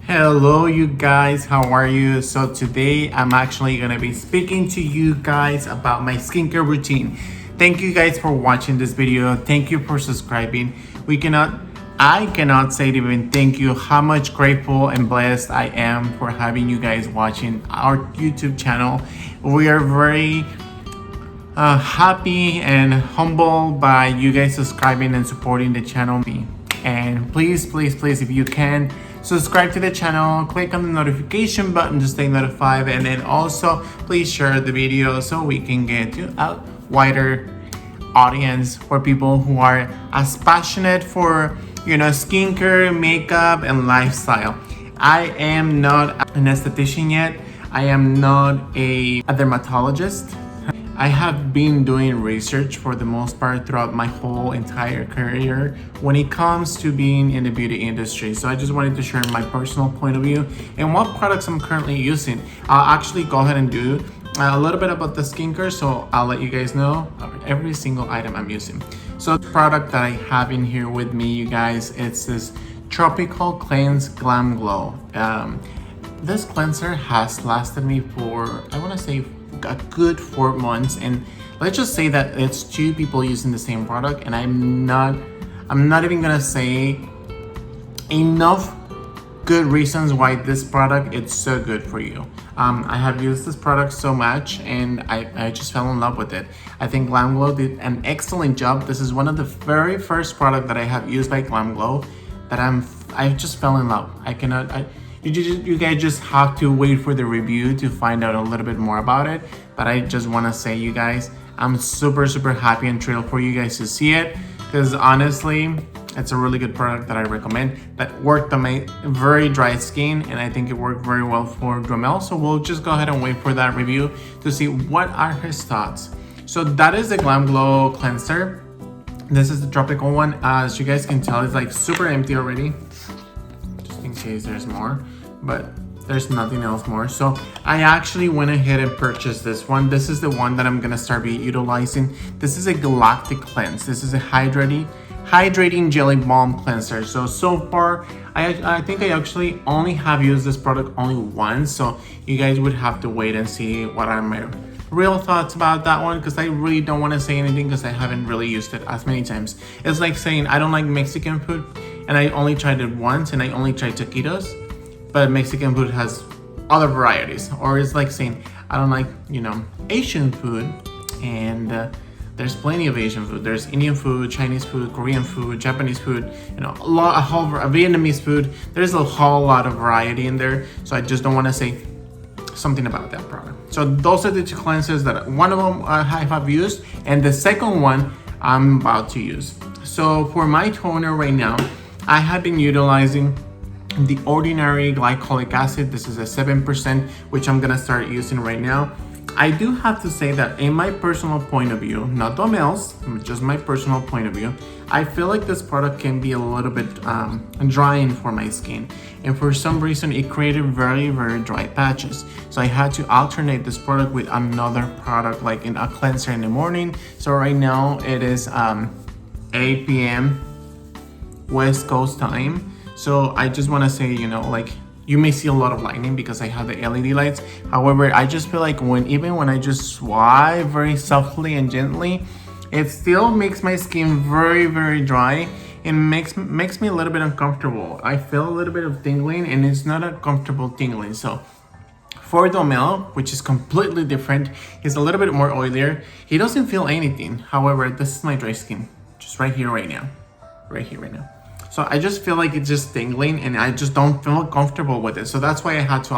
Hello you guys, how are you? So today I'm actually going to be speaking to you guys about my skincare routine. Thank you guys for watching this video. Thank you for subscribing. I cannot say to even thank you how much grateful and blessed I am for having you guys watching our YouTube channel. We are very happy and humbled by you guys subscribing and supporting the channel. And please, if you can, subscribe to the channel, click on the notification button to stay notified, and then also please share the video so we can get to a wider audience for people who are as passionate for skincare, makeup, and lifestyle. I am not an esthetician yet. I am not a dermatologist. I have been doing research for the most part throughout my whole entire career when it comes to being in the beauty industry. So I just wanted to share my personal point of view and what products I'm currently using. I'll actually go ahead and do a little bit about the skincare, so I'll let you guys know every single item I'm using. So the product that I have in here with me, you guys, it's this Tropical Cleanse Glam Glow. This cleanser has lasted me for, I want to say, a good 4 months, and let's just say that it's 2 people using the same product, and I'm not even gonna say enough good reasons why this product it's so good for you. I have used this product so much and I just fell in love with it. I think Glam Glow did an excellent job. This is one of the very first product that I have used by Glam Glow that I just fell in love. You guys just have to wait for the review to find out a little bit more about it. But I just want to say, you guys, I'm super happy and thrilled for you guys to see it, because honestly, it's a really good product that I recommend that worked on my very dry skin, and I think it worked very well for Dromel. So we'll just go ahead and wait for that review to see what are his thoughts. So that is the Glam Glow cleanser. This is the tropical one. As you guys can tell, it's like super empty already, in case there's more, but there's nothing else more. So I actually went ahead and purchased this one. This is the one that I'm gonna start utilizing. This is a Galactic Cleanse. This is a hydrating jelly balm cleanser. So far I think I actually only have used this product only once, so you guys would have to wait and see what are my real thoughts about that one, because I really don't want to say anything because I haven't really used it as many times. It's like saying I don't like Mexican food and I only tried it once and I only tried taquitos, but Mexican food has other varieties. Or it's like saying I don't like Asian food, and there's plenty of Asian food. There's Indian food, Chinese food, Korean food, Japanese food, a whole Vietnamese food. There's a whole lot of variety in there, so I just don't want to say something about that product. So those are the 2 cleansers that one of them I have used, and the second one I'm about to use. So for my toner right now, I have been utilizing the Ordinary Glycolic Acid. This is a 7%, which I'm gonna start using right now. I do have to say that in my personal point of view, not Domel's, just my personal point of view, I feel like this product can be a little bit drying for my skin. And for some reason, it created very dry patches. So I had to alternate this product with another product, like in a cleanser in the morning. So right now it is 8 p.m. West Coast time. So I just want to say, you may see a lot of lightning because I have the LED lights. However, I just feel like even when I just swipe very softly and gently, it still makes my skin very dry and makes me a little bit uncomfortable. I feel a little bit of tingling, and it's not a comfortable tingling. So for Domel, which is completely different, he's a little bit more oilier. He doesn't feel anything. However, this is my dry skin, just right here right now. So I just feel like it's just tingling, and I just don't feel comfortable with it. So that's why I had to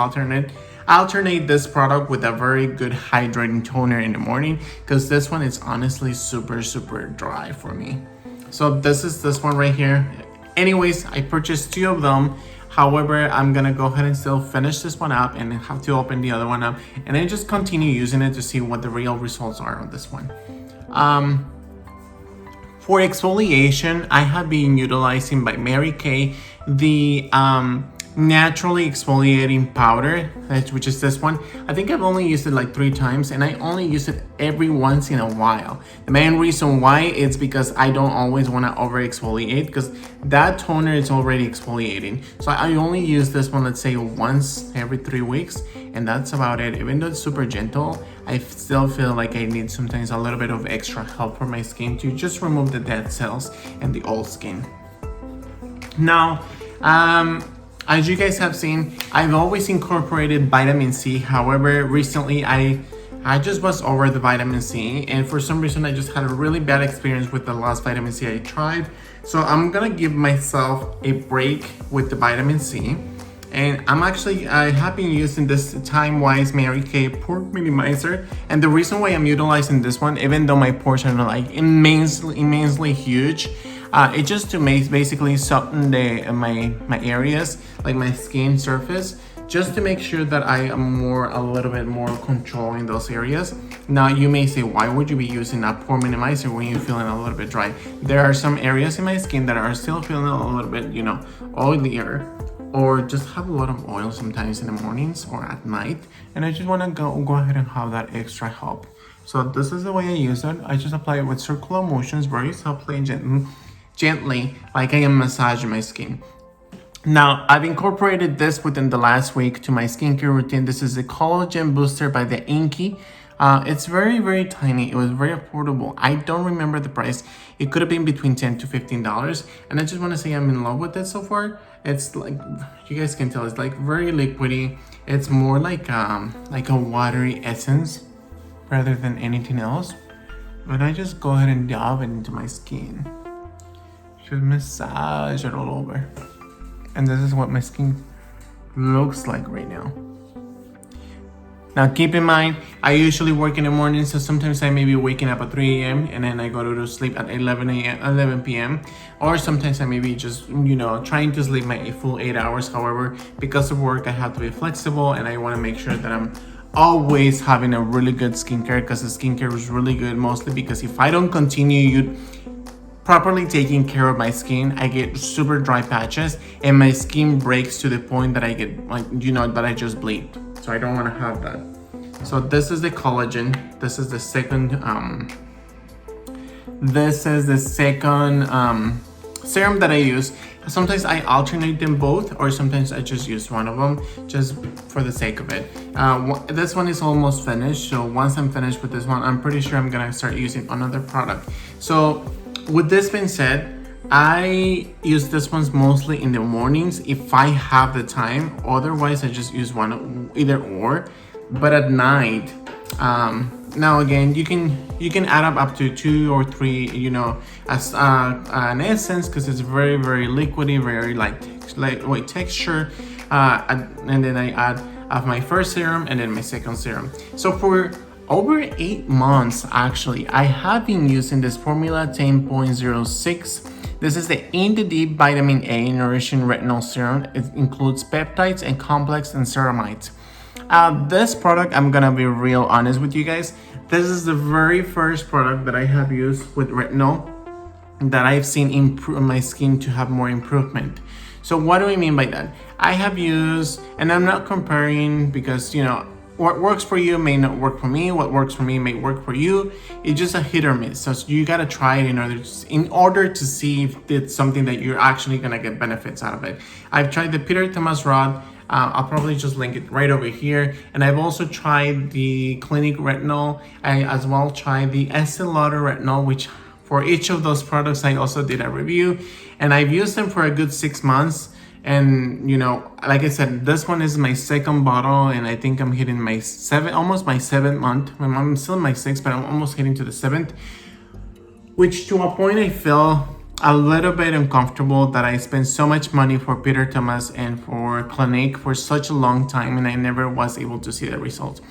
alternate this product with a very good hydrating toner in the morning, because this one is honestly super dry for me. So this is this one right here. Anyways, I purchased 2 of them. However, I'm gonna go ahead and still finish this one up and have to open the other one up, and then just continue using it to see what the real results are on this one. For exfoliation, I have been utilizing by Mary Kay the naturally exfoliating powder, which is this one. I think I've only used it like 3 times, and I only use it every once in a while. The main reason why is because I don't always want to over exfoliate, because that toner is already exfoliating. So I only use this one, let's say once every 3 weeks, and that's about it. Even though it's super gentle, I still feel like I need sometimes a little bit of extra help for my skin to just remove the dead cells and the old skin. Now, as you guys have seen, I've always incorporated vitamin C. However, recently I just was over the vitamin C, and for some reason I just had a really bad experience with the last vitamin C I tried. So I'm gonna give myself a break with the vitamin C. And I have been using this Time Wise Mary Kay Pore Minimizer. And the reason why I'm utilizing this one, even though my pores are not like immensely huge, it's just to basically soften my areas, like my skin surface, just to make sure that I am a little bit more controlling those areas. Now you may say, why would you be using a pore minimizer when you're feeling a little bit dry? There are some areas in my skin that are still feeling a little bit, oilier, or just have a lot of oil sometimes in the mornings or at night, and I just want to go ahead and have that extra help. So this is the way I use it. I just apply it with circular motions, very softly and gently, like I am massaging my skin. Now, I've incorporated this within the last week to my skincare routine. This is a collagen booster by the Inky. It's very, very tiny. It was very affordable. I don't remember the price. It could have been between $10 to $15. And I just want to say I'm in love with it so far. It's like, you guys can tell, it's like very liquidy. It's more like a watery essence rather than anything else. But I just go ahead and dab it into my skin. Just massage it all over. And this is what my skin looks like right now. Now keep in mind, I usually work in the morning, so sometimes I may be waking up at 3 a.m. and then I go to sleep at 11 p.m. Or sometimes I may be just, trying to sleep my full 8 hours. However, because of work, I have to be flexible, and I want to make sure that I'm always having a really good skincare, because the skincare is really good, mostly because if I don't continue properly taking care of my skin, I get super dry patches and my skin breaks to the point that I get that I just bleed. So I don't want to have that. So this is the collagen. This is the second serum that I use. Sometimes I alternate them both, or sometimes I just use one of them just for the sake of it. This one is almost finished, so once I'm finished with this one, I'm pretty sure I'm gonna start using another product. So with this being said, I use this ones mostly in the mornings if I have the time. Otherwise, I just use one, either or. But at night, now again, you can add up to 2 or 3, as an essence, because it's very, very liquidy, very lightweight texture. And then I add my first serum and then my second serum. So for over 8 months, actually, I have been using this formula 10.06. This is the In the Deep Vitamin A Nourishing Retinol Serum. It includes peptides and complex and ceramides. This product, I'm gonna be real honest with you guys. This is the very first product that I have used with retinol that I've seen improve my skin to have more improvement. So what do I mean by that? I have used, and I'm not comparing because, what works for you may not work for me. What works for me may work for you. It's just a hit or miss. So you gotta try it in order to see if it's something that you're actually gonna get benefits out of it. I've tried the Peter Thomas Roth. I'll probably just link it right over here. And I've also tried the Clinic Retinol. I as well tried the Estee Lauder Retinol, which for each of those products, I also did a review. And I've used them for a good 6 months. And like I said, this one is my second bottle, and I think I'm hitting almost my 7th month. I'm still in my 6th, but I'm almost hitting to the 7th, which to a point I feel a little bit uncomfortable that I spent so much money for Peter Thomas and for Clinique for such a long time, and I never was able to see the results.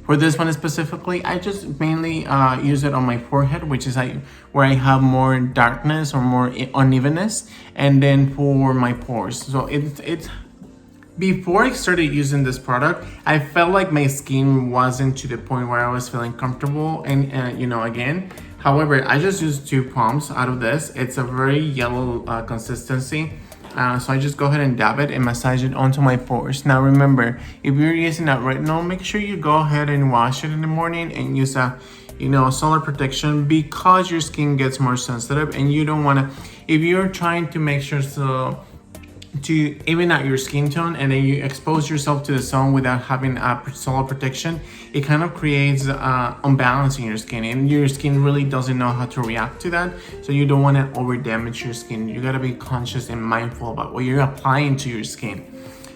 For this one specifically, I just mainly use it on my forehead, which is where I have more darkness or more unevenness, and then for my pores. So it's before I started using this product, I felt like my skin wasn't to the point where I was feeling comfortable, and again. However, I just used 2 pumps out of this. It's a very yellow consistency. So I just go ahead and dab it and massage it onto my pores. Now remember, if you're using that retinol, make sure you go ahead and wash it in the morning and use a solar protection, because your skin gets more sensitive and you don't want to, if you're trying to make sure to even out your skin tone and then you expose yourself to the sun without having a solar protection, it kind of creates unbalance in your skin, and your skin really doesn't know how to react to that. So you don't want to over damage your skin. You got to be conscious and mindful about what you're applying to your skin.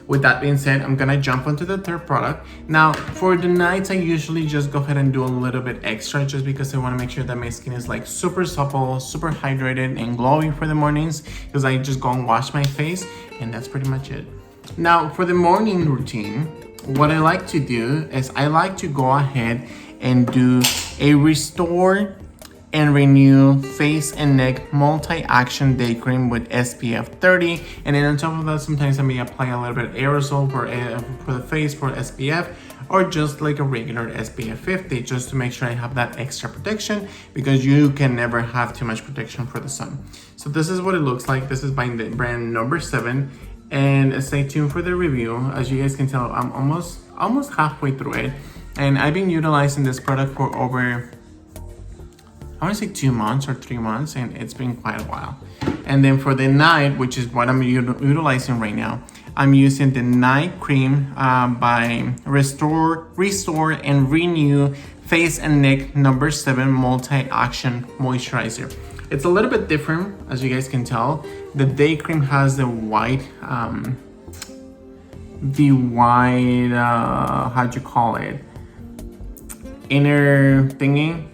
With that being said, I'm gonna jump onto the third product. Now, for the nights, I usually just go ahead and do a little bit extra, just because I wanna make sure that my skin is like super supple, super hydrated, and glowy for the mornings, because I just go and wash my face, and that's pretty much it. Now, for the morning routine, what I like to do is I like to go ahead and do a Restore and Renew Face and Neck Multi-Action Day Cream with SPF 30. And then on top of that, sometimes I may apply a little bit of aerosol for the face for SPF, or just like a regular SPF 50, just to make sure I have that extra protection, because you can never have too much protection for the sun. So this is what it looks like. This is by the brand number 7. And stay tuned for the review. As you guys can tell, I'm almost halfway through it. And I've been utilizing this product for over, I want to say 2 months or 3 months, and it's been quite a while. And then for the night, which is what I'm utilizing right now, I'm using the night cream by Restore and Renew Face and Neck number 7 Multi-Action Moisturizer. It's a little bit different, as you guys can tell. The day cream has the white, how'd you call it? Inner thingy.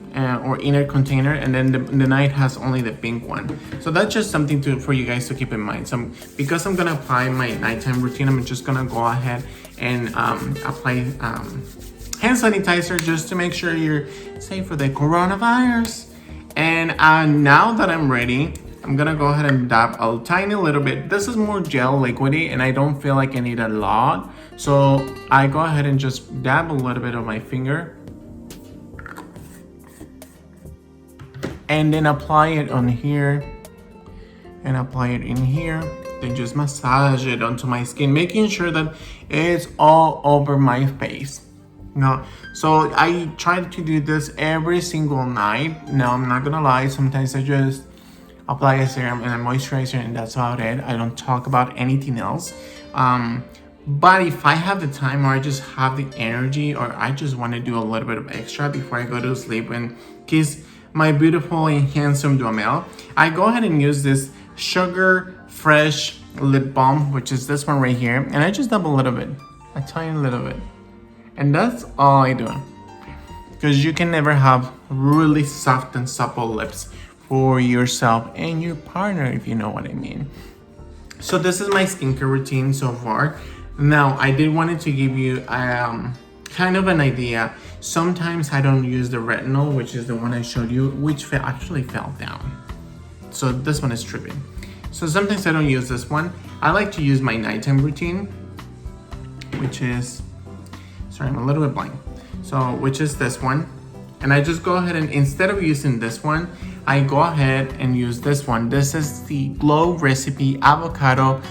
Or inner container, and then the night has only the pink one. So that's just something for you guys to keep in mind. So because I'm gonna apply my nighttime routine, I'm just gonna go ahead and apply hand sanitizer, just to make sure you're safe for the coronavirus. And now that I'm ready, I'm gonna go ahead and dab a tiny little bit. This is more gel liquidy, and I don't feel like I need a lot, so I go ahead and just dab a little bit of my finger, and then apply it on here and apply it in here. Then just massage it onto my skin, making sure that it's all over my face. Now, so I try to do this every single night. Now, I'm not gonna lie, sometimes I just apply a serum and a moisturizer, and that's about it. I don't talk about anything else. But if I have the time, or I just have the energy, or I just want to do a little bit of extra before I go to sleep and kiss my beautiful and handsome Duhamel, I go ahead and use this Sugar Fresh Lip Balm, which is this one right here, and I just dab a little bit, a tiny little bit, and that's all I do, because you can never have really soft and supple lips for yourself and your partner, if you know what I mean. So this is my skincare routine so far. Now, I did wanted to give you kind of an idea. Sometimes I don't use the retinol, which is the one I showed you, which actually fell down. So this one is tripping. So sometimes I don't use this one. I like to use my nighttime routine, which is, sorry, I'm a little bit blind. So, which is this one. And I just go ahead and, instead of using this one, I go ahead and use this one. This is the Glow Recipe Avocado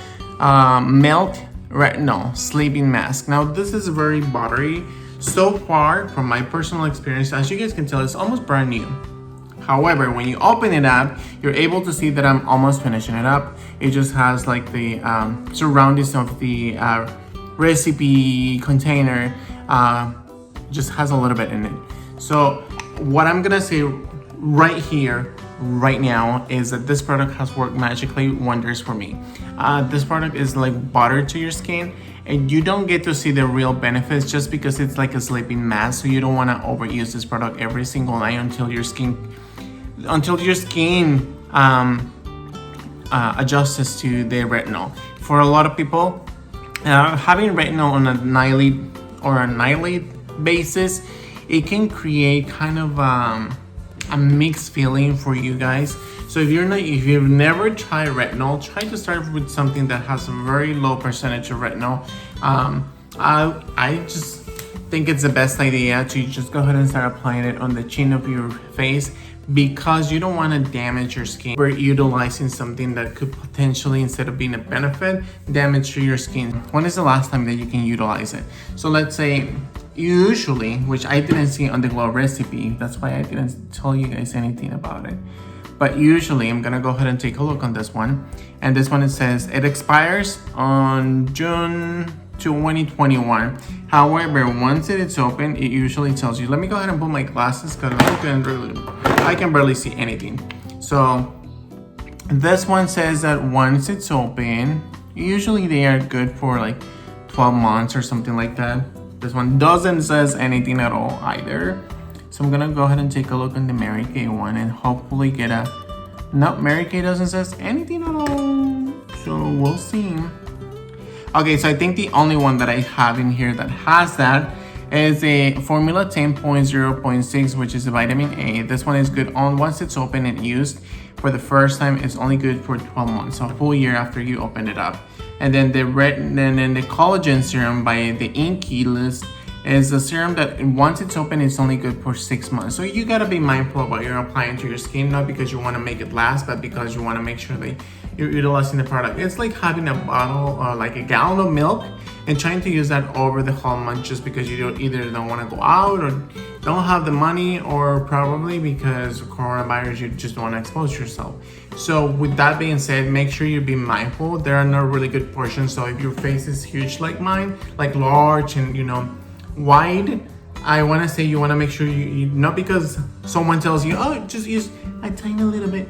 Melt Retinol Sleeping Mask. Now, this is very buttery. So far, from my personal experience, as you guys can tell, it's almost brand new. However, when you open it up, you're able to see that I'm almost finishing it up. It just has like the surroundings of the recipe container, just has a little bit in it. So what I'm gonna say right here, right now, is that this product has worked magically wonders for me. This product is like butter to your skin, and you don't get to see the real benefits just because it's like a sleeping mask. So you don't want to overuse this product every single night until your skin adjusts to the retinol. For a lot of people, having retinol on a nightly basis, it can create kind of a mixed feeling for you guys. So if you've never tried retinol, try to start with something that has a very low percentage of retinol. I just think it's the best idea to just go ahead and start applying it on the chin of your face, because you don't want to damage your skin. We're utilizing something that could potentially, instead of being a benefit, damage to your skin. When is the last time that you can utilize it? So let's say, usually, which I didn't see on the Glow recipe, that's why I didn't tell you guys anything about it. But usually, I'm gonna go ahead and take a look on this one. And this one, it says it expires on June 2021. However, once it is open, it usually tells you. Let me go ahead and put my glasses because I can barely see anything. So this one says that once it's open, usually they are good for like 12 months or something like that. This one doesn't says anything at all either. So I'm gonna go ahead and take a look on the Mary Kay one and hopefully get a... No, Mary Kay doesn't says anything at all. So we'll see. Okay, so I think the only one that I have in here that has that is a Formula 10.0.6, which is a vitamin A. This one is good on once it's open and used. For the first time, it's only good for 12 months, so a full year after you open it up. And then the collagen serum by the Inky list is a serum that once it's open, it's only good for 6 months. So you gotta be mindful of what you're applying to your skin, not because you want to make it last, but because you want to make sure that you're utilizing the product. It's like having a bottle or like a gallon of milk and trying to use that over the whole month just because you either don't want to go out or don't have the money, or probably because of coronavirus you just don't want to expose yourself. So with that being said, make sure you be mindful. There are no really good portions. So if your face is huge like mine, like large and wide, I want to say you want to make sure you not because someone tells you, oh, just use a tiny little bit.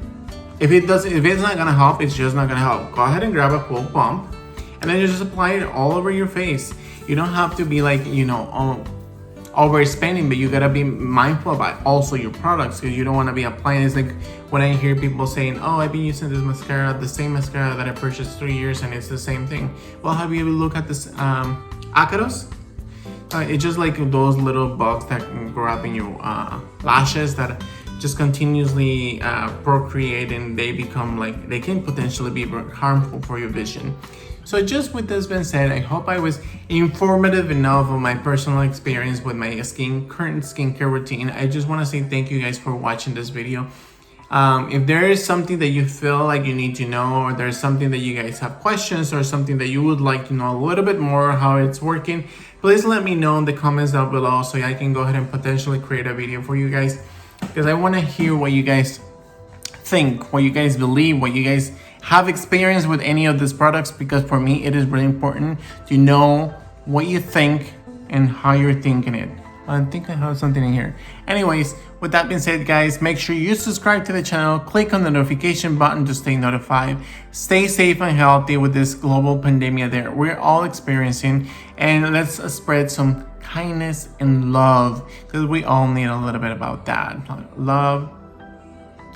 If it's not gonna help, it's just not gonna help. Go ahead and grab a full pump and then you just apply it all over your face. You don't have to be like, overspending, but you gotta be mindful about also your products, because you don't want to be applying. It's like when I hear people saying, oh, I've been using this mascara, the same mascara that I purchased 3 years, and it's the same thing. Well, have you ever looked at this ácaros? It's just like those little bugs that grow up in your lashes that just continuously procreate, and they become like, they can potentially be harmful for your vision. So just with this being said, I hope I was informative enough of my personal experience with my current skincare routine. I just want to say thank you guys for watching this video. If there is something that you feel like you need to know, or there's something that you guys have questions, or something that you would like to know a little bit more how it's working, please let me know in the comments down below so I can go ahead and potentially create a video for you guys, because I want to hear what you guys think, what you guys believe, what you guys have experience with any of these products, because for me it is really important to know what you think and how you're thinking it. I think I have something in here. Anyways, with that being said, guys, make sure you subscribe to the channel, click on the notification button to stay notified. Stay safe and healthy with this global pandemic that we're all experiencing, and let's spread some kindness and love, because we all need a little bit about that. Love,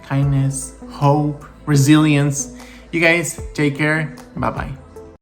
kindness, hope, resilience. You guys take care. Bye-bye.